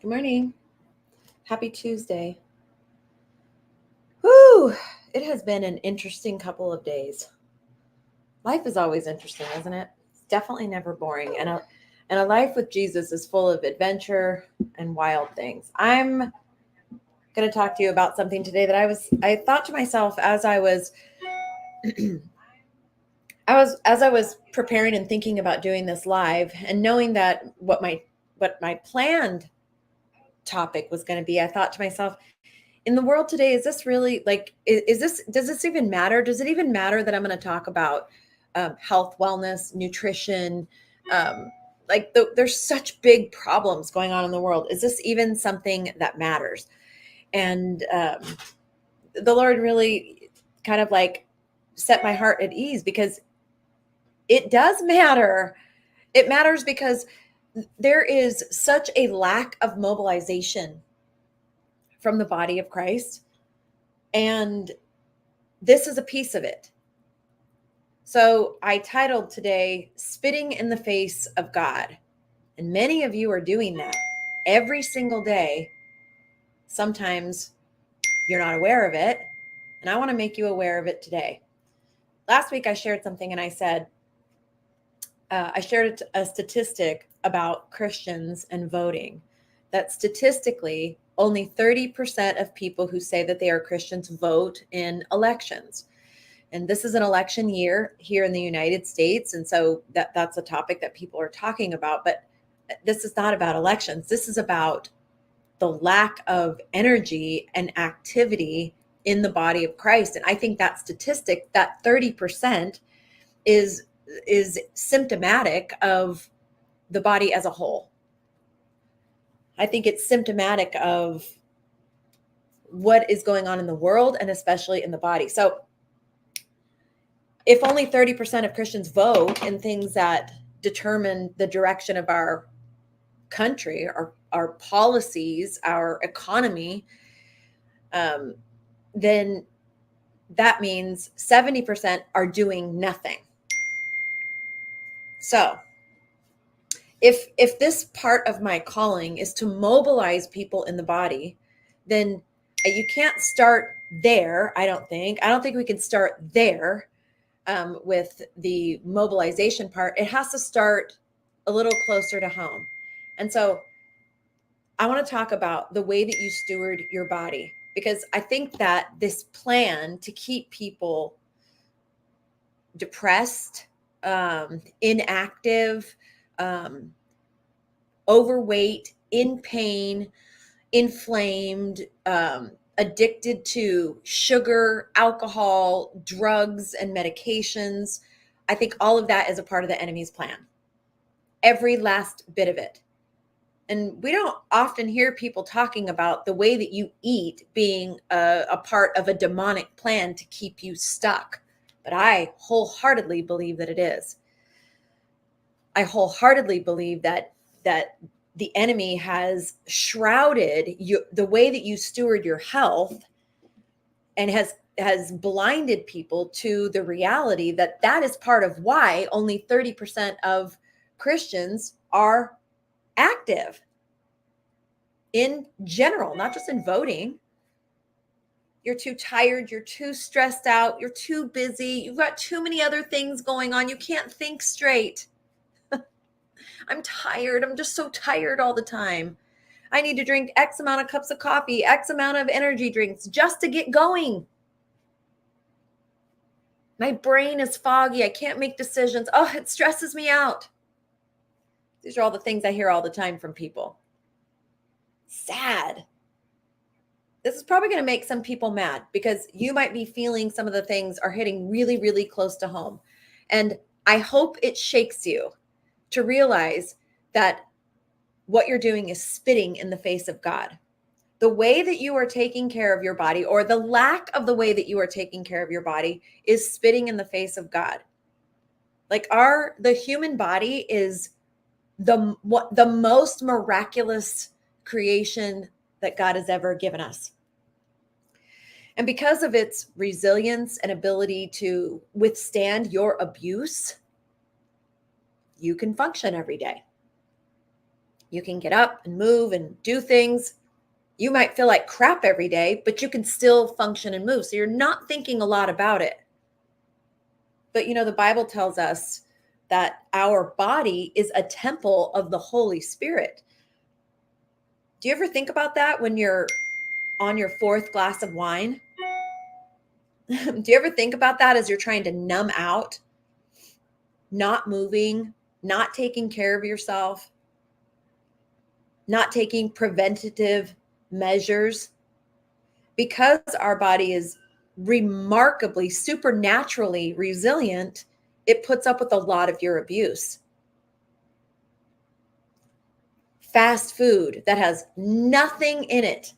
Good morning. Happy Tuesday. Whew, it has been an interesting couple of days. Life is always interesting, isn't it? It's definitely never boring. And a life with Jesus is full of adventure and wild things. I'm going to talk to you about something today that I thought to myself as I was preparing and thinking about doing this live and knowing that what my planned topic was going to be. I thought to myself, in the world today, is this really like, does this even matter? Does it even matter that I'm going to talk about health, wellness, nutrition? There's such big problems going on in the world. Is this even something that matters? And the Lord really kind of like set my heart at ease because it does matter. It matters because there is such a lack of mobilization from the body of Christ. And this is a piece of it. So I titled today, Spitting in the Face of God. And many of you are doing that every single day. Sometimes you're not aware of it. And I want to make you aware of it today. Last week, I shared something and I said, I shared a statistic about Christians and voting, that statistically, only 30% of people who say that they are Christians vote in elections. And this is an election year here in the United States. And so that's a topic that people are talking about. But this is not about elections. This is about the lack of energy and activity in the body of Christ. And I think that statistic, that 30%, is symptomatic of the body as a whole. I think it's symptomatic of what is going on in the world and especially in the body. So if only 30% of Christians vote in things that determine the direction of our country, our policies, our economy, then that means 70% are doing nothing. So if this part of my calling is to mobilize people in the body, then you can't start there. I don't think we can start there. With the mobilization part, it has to start a little closer to home. And so I want to talk about the way that you steward your body, because I think that this plan to keep people depressed, inactive, overweight, in pain, inflamed, addicted to sugar, alcohol, drugs, and medications. I think all of that is a part of the enemy's plan. Every last bit of it. And we don't often hear people talking about the way that you eat being a part of a demonic plan to keep you stuck. But I wholeheartedly believe that it is. I wholeheartedly believe that the enemy has shrouded the way that you steward your health and has blinded people to the reality that is part of why only 30% of Christians are active in general, not just in voting. You're too tired, you're too stressed out, you're too busy, you've got too many other things going on, you can't think straight. I'm tired. I'm just so tired all the time. I need to drink X amount of cups of coffee, X amount of energy drinks just to get going. My brain is foggy. I can't make decisions. Oh, it stresses me out. These are all the things I hear all the time from people. Sad. This is probably going to make some people mad because you might be feeling some of the things are hitting really, really close to home. And I hope it shakes you to realize that what you're doing is spitting in the face of God. The way that you are taking care of your body, or the lack of the way that you are taking care of your body, is spitting in the face of God. Like the human body is the most miraculous creation that God has ever given us. And because of its resilience and ability to withstand your abuse, you can function every day. You can get up and move and do things. You might feel like crap every day, but you can still function and move. So you're not thinking a lot about it. But the Bible tells us that our body is a temple of the Holy Spirit. Do you ever think about that when you're on your fourth glass of wine? Do you ever think about that as you're trying to numb out, not moving, not taking care of yourself, not taking preventative measures? Because our body is remarkably, supernaturally resilient, it puts up with a lot of your abuse. Fast food that has nothing in it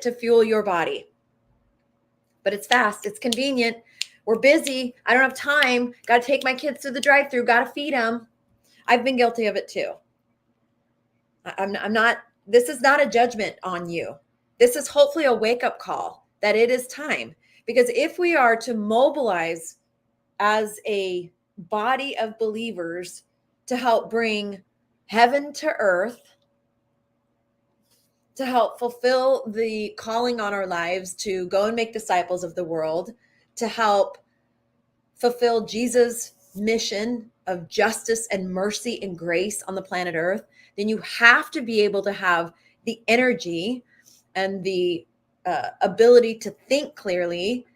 to fuel your body. But it's fast, it's convenient. We're busy. I don't have time. Got to take my kids through the drive-through, got to feed them. I've been guilty of it too. I'm not, this is not a judgment on you. This is hopefully a wake-up call that it is time. Because if we are to mobilize as a body of believers to help bring heaven to earth, to help fulfill the calling on our lives to go and make disciples of the world, to help fulfill Jesus' mission of justice and mercy and grace on the planet Earth, then you have to be able to have the energy and the ability to think clearly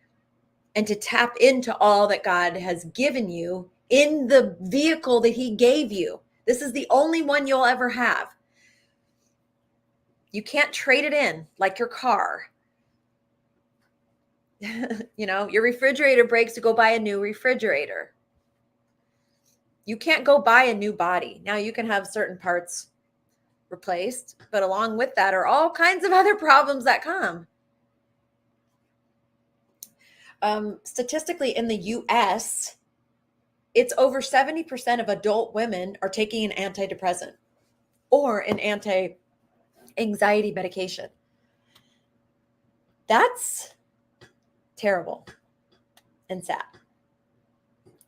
and to tap into all that God has given you in the vehicle that he gave you. This is the only one you'll ever have. You can't trade it in like your car. Your refrigerator breaks to go buy a new refrigerator. You can't go buy a new body. Now you can have certain parts replaced, but along with that are all kinds of other problems that come. Statistically in the US, it's over 70% of adult women are taking an antidepressant or an anti-anxiety medication. That's terrible and sad.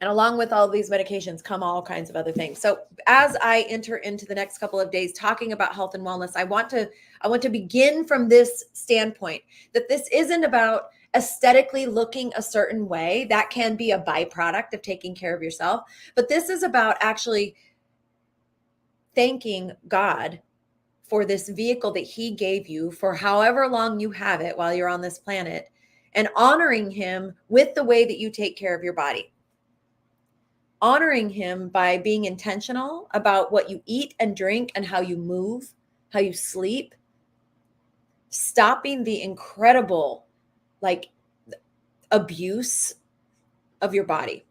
And along with all these medications come all kinds of other things. So as I enter into the next couple of days talking about health and wellness, I want to begin from this standpoint that this isn't about aesthetically looking a certain way. That can be a byproduct of taking care of yourself. But this is about actually thanking God for this vehicle that he gave you for however long you have it while you're on this planet, and honoring him with the way that you take care of your body. Honoring him by being intentional about what you eat and drink and how you move, how you sleep. Stopping the incredible abuse of your body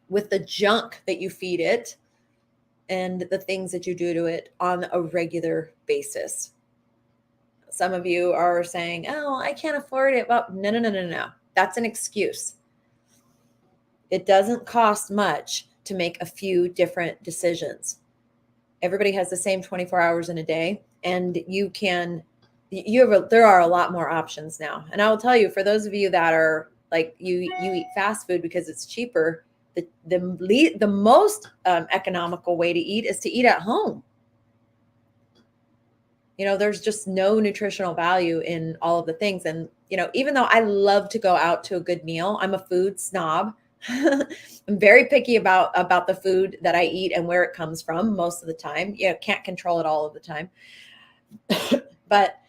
with the junk that you feed it and the things that you do to it on a regular basis. Some of you are saying, oh, I can't afford it. Well, no. That's an excuse. It doesn't cost much to make a few different decisions. Everybody has the same 24 hours in a day, and there are a lot more options now. And I will tell you, for those of you that are like, you eat fast food because it's cheaper, the most economical way to eat is to eat at home. There's just no nutritional value in all of the things. And, even though I love to go out to a good meal, I'm a food snob. I'm very picky about the food that I eat and where it comes from most of the time. Can't control it all of the time. But,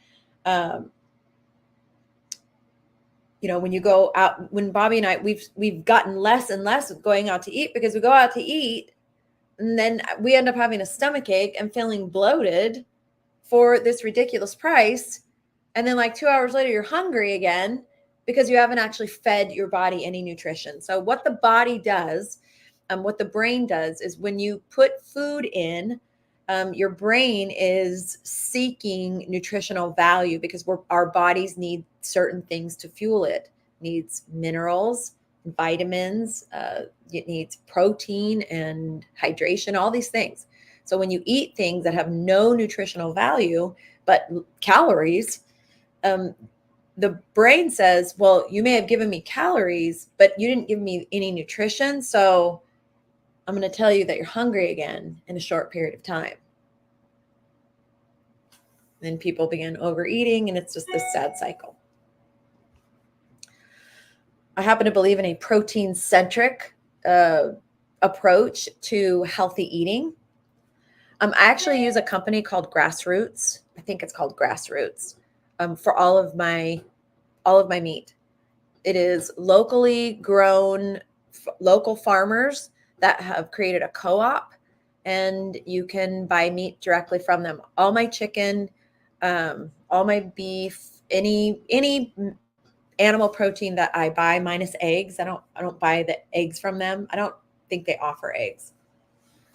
when you go out, when Bobby and I, we've gotten less and less with going out to eat, because we go out to eat and then we end up having a stomach ache and feeling bloated for this ridiculous price. And then 2 hours later, you're hungry again because you haven't actually fed your body any nutrition. So what the body does, what the brain does, is when you put food in, your brain is seeking nutritional value because our bodies need certain things to fuel it. It needs minerals, vitamins, it needs protein and hydration, all these things. So when you eat things that have no nutritional value, but calories, the brain says, well, you may have given me calories, but you didn't give me any nutrition. So I'm going to tell you that you're hungry again in a short period of time. And people begin overeating, and it's just this sad cycle. I happen to believe in a protein-centric approach to healthy eating. I actually use a company called Grassroots. I think it's called Grassroots for all of my meat. It is locally grown, local farmers that have created a co-op, and you can buy meat directly from them. All my chicken, all my beef, any animal protein that I buy minus eggs. I don't buy the eggs from them. I don't think they offer eggs.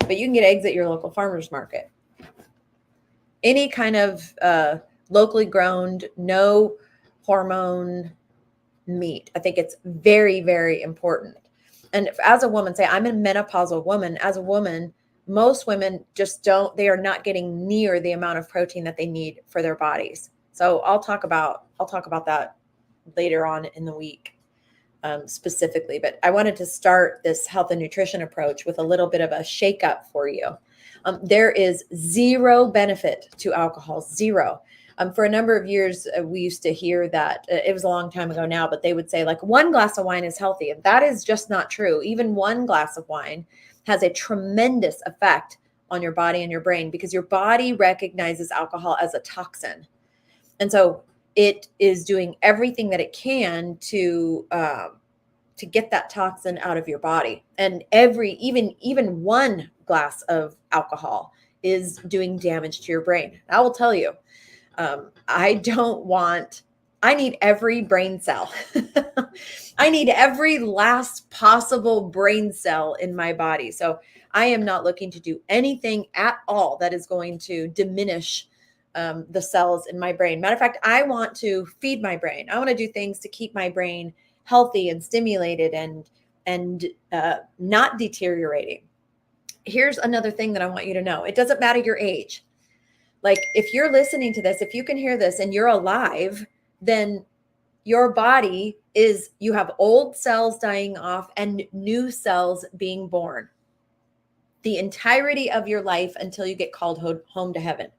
But you can get eggs at your local farmer's market. Any kind of locally grown, no hormone meat. I think it's very, very important. And as a woman, say I'm a menopausal woman, as a woman, most women just they are not getting near the amount of protein that they need for their bodies. So I'll talk about that later on in the week specifically. But I wanted to start this health and nutrition approach with a little bit of a shakeup for you. There is zero benefit to alcohol, zero. For a number of years, we used to hear that it was a long time ago now, but they would say like 1 glass of wine is healthy. And that is just not true. Even 1 glass of wine has a tremendous effect on your body and your brain because your body recognizes alcohol as a toxin. And so it is doing everything that it can to get that toxin out of your body. And even 1 glass of alcohol is doing damage to your brain. I will tell you, I need every brain cell. I need every last possible brain cell in my body. So I am not looking to do anything at all that is going to diminish the cells in my brain. Matter of fact, I want to feed my brain. I want to do things to keep my brain healthy and stimulated and not deteriorating. Here's another thing that I want you to know. It doesn't matter your age. Like if you're listening to this, if you can hear this and you're alive, then your body you have old cells dying off and new cells being born. The entirety of your life until you get called home to heaven.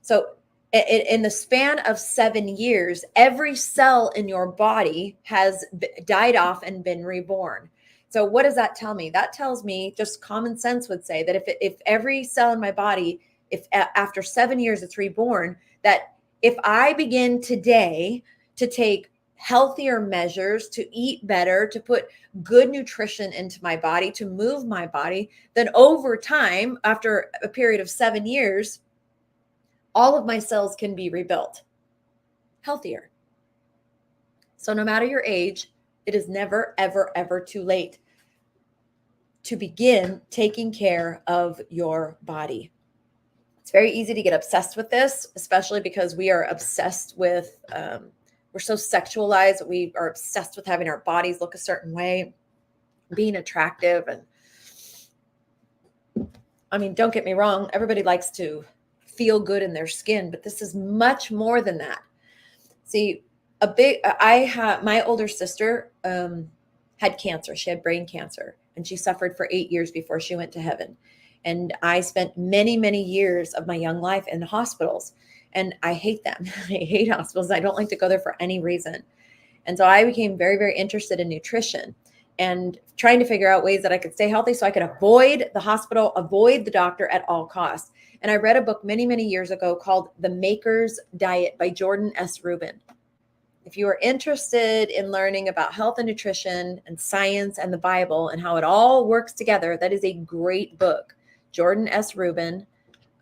So in the span of 7 years, every cell in your body has died off and been reborn. So what does that tell me? That tells me, just common sense would say, that if every cell in my body, if after 7 years it's reborn, that if I begin today to take healthier measures, to eat better, to put good nutrition into my body, to move my body, then over time, after a period of 7 years, all of my cells can be rebuilt healthier. So no matter your age, it is never, ever, ever too late to begin taking care of your body. It's very easy to get obsessed with this, especially because we are obsessed with, we're so sexualized. We are obsessed with having our bodies look a certain way, being attractive. And I mean, don't get me wrong. Everybody likes to feel good in their skin, but this is much more than that. See, my older sister had cancer. She had brain cancer, and she suffered for 8 years before she went to heaven. And I spent many, many years of my young life in hospitals, and I hate them. I hate hospitals. I don't like to go there for any reason. And so I became very, very interested in nutrition and trying to figure out ways that I could stay healthy so I could avoid the hospital, avoid the doctor at all costs. And I read a book many, many years ago called The Maker's Diet by Jordan S. Rubin. If you are interested in learning about health and nutrition and science and the Bible and how it all works together, that is a great book. Jordan S. Rubin,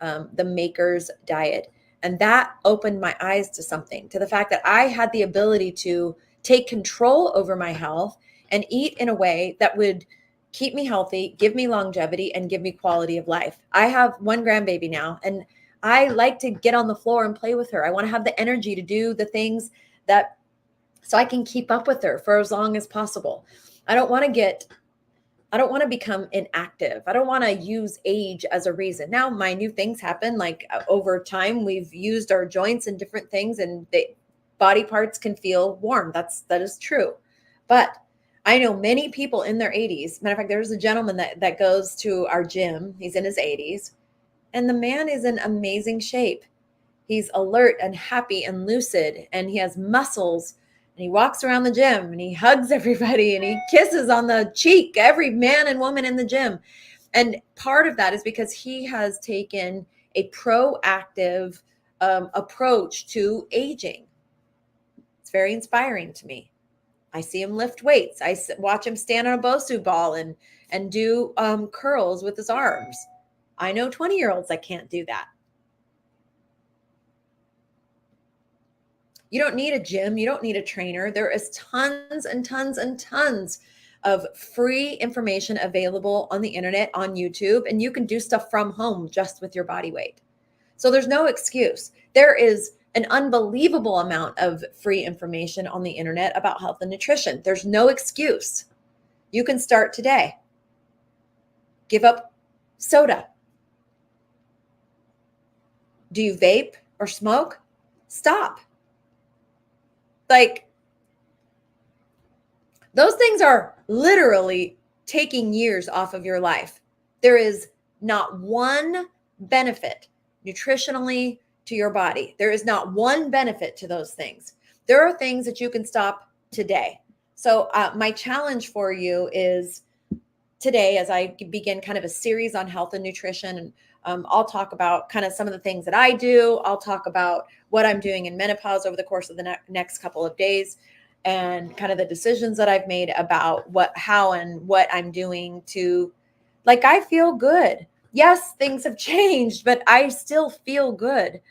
The Maker's Diet. And that opened my eyes to something, to the fact that I had the ability to take control over my health and eat in a way that would keep me healthy, give me longevity, and give me quality of life. I have 1 grandbaby now, and I like to get on the floor and play with her. I want to have the energy to do the things so I can keep up with her for as long as possible. I don't want to become inactive. I don't want to use age as a reason. Now, my new things happen. Like over time, we've used our joints and different things, and body parts can feel warm. That is true. But I know many people in their 80s. Matter of fact, there's a gentleman that goes to our gym. He's in his 80s, and the man is in amazing shape. He's alert and happy and lucid, and he has muscles, and he walks around the gym and he hugs everybody and he kisses on the cheek, every man and woman in the gym. And part of that is because he has taken a proactive approach to aging. It's very inspiring to me. I see him lift weights. I watch him stand on a Bosu ball and do curls with his arms. I know 20-year-olds that can't do that. You don't need a gym. You don't need a trainer. There is tons and tons and tons of free information available on the internet, on YouTube, and you can do stuff from home just with your body weight. So there's no excuse. There is an unbelievable amount of free information on the internet about health and nutrition. There's no excuse. You can start today. Give up soda. Do you vape or smoke? Stop. Like, those things are literally taking years off of your life. There is not one benefit nutritionally to your body. There is not one benefit to those things. There are things that you can stop today. So my challenge for you is today, as I begin kind of a series on health and nutrition, and I'll talk about kind of some of the things that I do. I'll talk about what I'm doing in menopause over the course of the next couple of days, and kind of the decisions that I've made about how and what I'm doing to, like, I feel good. Yes, things have changed, but I still feel good.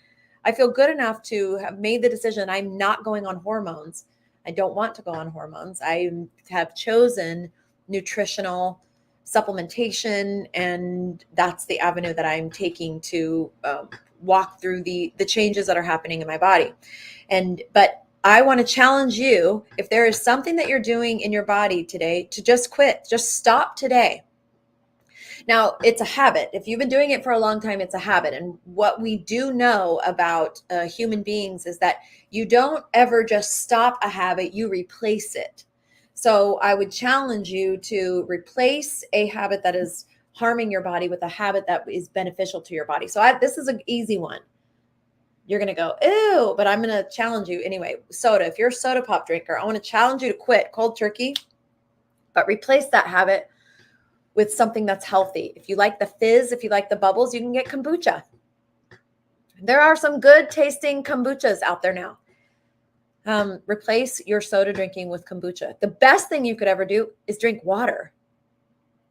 I feel good enough to have made the decision. I'm not going on hormones. I don't want to go on hormones. I have chosen nutritional supplementation, and that's the avenue that I'm taking to walk through the changes that are happening in my body. But I want to challenge you, if there is something that you're doing in your body today, to just quit, just stop today. Now, it's a habit. If you've been doing it for a long time, it's a habit. And what we do know about human beings is that you don't ever just stop a habit, you replace it. So I would challenge you to replace a habit that is harming your body with a habit that is beneficial to your body. So this is an easy one. You're going to go, ew, but I'm going to challenge you anyway. Soda. If you're a soda pop drinker, I want to challenge you to quit cold turkey, but replace that habit with something that's healthy. If you like the fizz, if you like the bubbles, you can get kombucha. There are some good tasting kombuchas out there now. Replace your soda drinking with kombucha. The best thing you could ever do is drink water.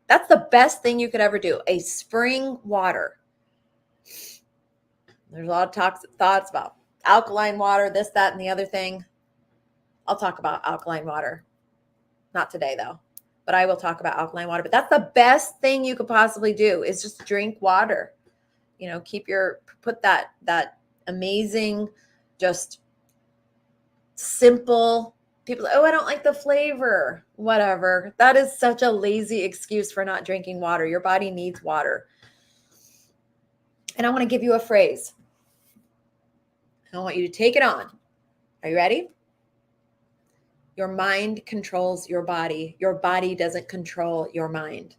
That's the best thing you could ever do. A spring water. There's a lot of thoughts about alkaline water, this, that, and the other thing. I'll talk about alkaline water. Not today, though. But I will talk about alkaline water. But that's the best thing you could possibly do, is just drink water. You know, put that amazing, just simple. People, oh, I don't like the flavor. Whatever. That is such a lazy excuse for not drinking water. Your body needs water. And I want to give you a phrase. I want you to take it on. Are you ready? Your mind controls your body. Your body doesn't control your mind.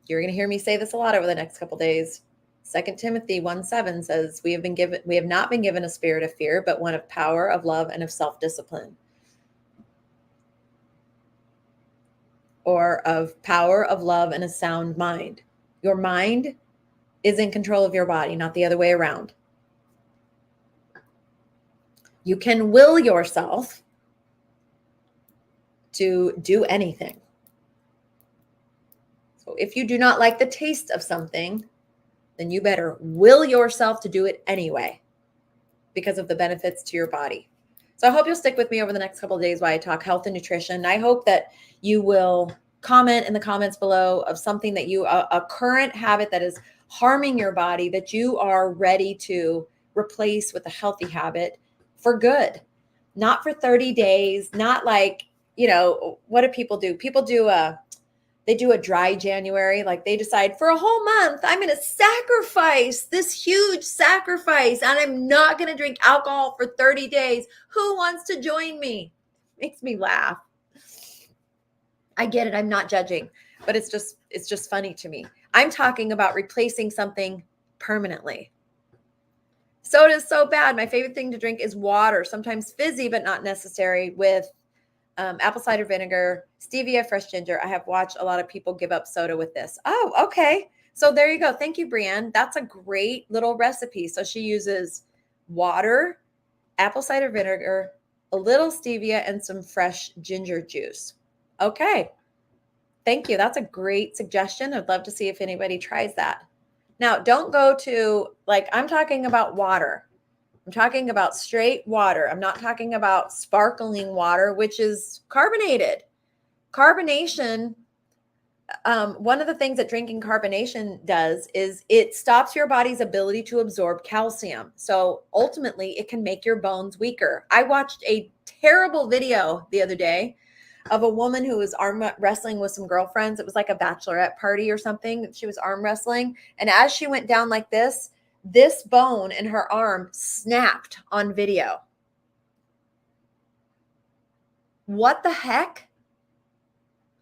You're going to hear me say this a lot over the next couple of days. 2 Timothy 1:7 says, we have not been given a spirit of fear, but one of power, of love, and of self-discipline. Or of power, of love, and a sound mind. Your mind is in control of your body, not the other way around. You can will yourself to do anything. So if you do not like the taste of something, then you better will yourself to do it anyway because of the benefits to your body. So I hope you'll stick with me over the next couple of days while I talk health and nutrition. I hope that you will comment in the comments below of something that a current habit that is harming your body that you are ready to replace with a healthy habit for good. Not for 30 days, not like, what do people do? People do they do a dry January, like they decide for a whole month, I'm going to sacrifice this huge sacrifice and I'm not going to drink alcohol for 30 days. Who wants to join me? Makes me laugh. I get it. I'm not judging, but it's just funny to me. I'm talking about replacing something permanently. Soda is so bad. My favorite thing to drink is water, sometimes fizzy, but not necessary, with apple cider vinegar, stevia, fresh ginger. I have watched a lot of people give up soda with this. Oh, okay. So there you go. Thank you, Brienne. That's a great little recipe. So she uses water, apple cider vinegar, a little stevia, and some fresh ginger juice. Okay. Thank you. That's a great suggestion. I'd love to see if anybody tries that. Now, don't go to, like, I'm talking about water. I'm talking about straight water. I'm not talking about sparkling water, which is carbonated. Carbonation, one of the things that drinking carbonation does is it stops your body's ability to absorb calcium. So ultimately, it can make your bones weaker. I watched a terrible video the other day of a woman who was arm wrestling with some girlfriends. It was like a bachelorette party or something. She was arm wrestling. And as she went down like this bone in her arm snapped on video. What the heck?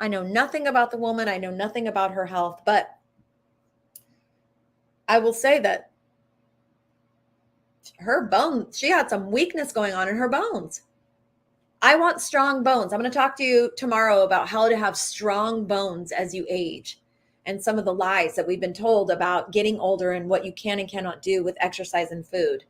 I know nothing about the woman. I know nothing about her health, but I will say that her bone, she had some weakness going on in her bones. I want strong bones. I'm going to talk to you tomorrow about how to have strong bones as you age and some of the lies that we've been told about getting older and what you can and cannot do with exercise and food.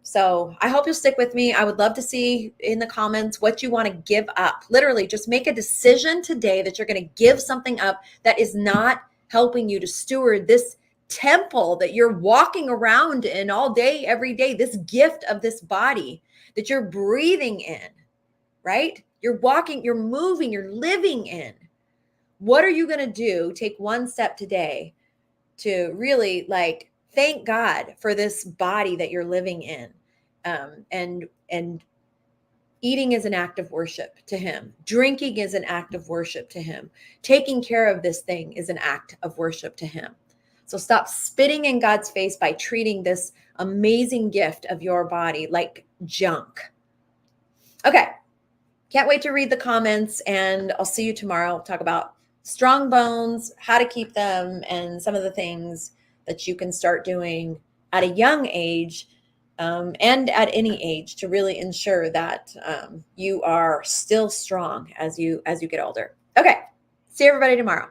So I hope you'll stick with me. I would love to see in the comments what you want to give up. Literally, just make a decision today that you're going to give something up that is not helping you to steward this temple that you're walking around in all day, every day, this gift of this body that you're breathing in, right? You're walking, you're moving, you're living in. What are you going to do? Take one step today to really thank God for this body that you're living in. And eating is an act of worship to him. Drinking is an act of worship to him. Taking care of this thing is an act of worship to him. So stop spitting in God's face by treating this amazing gift of your body like junk. Okay. Can't wait to read the comments, and I'll see you tomorrow. I'll talk about strong bones, how to keep them, and some of the things that you can start doing at a young age and at any age to really ensure that you are still strong as you get older. Okay. See everybody tomorrow.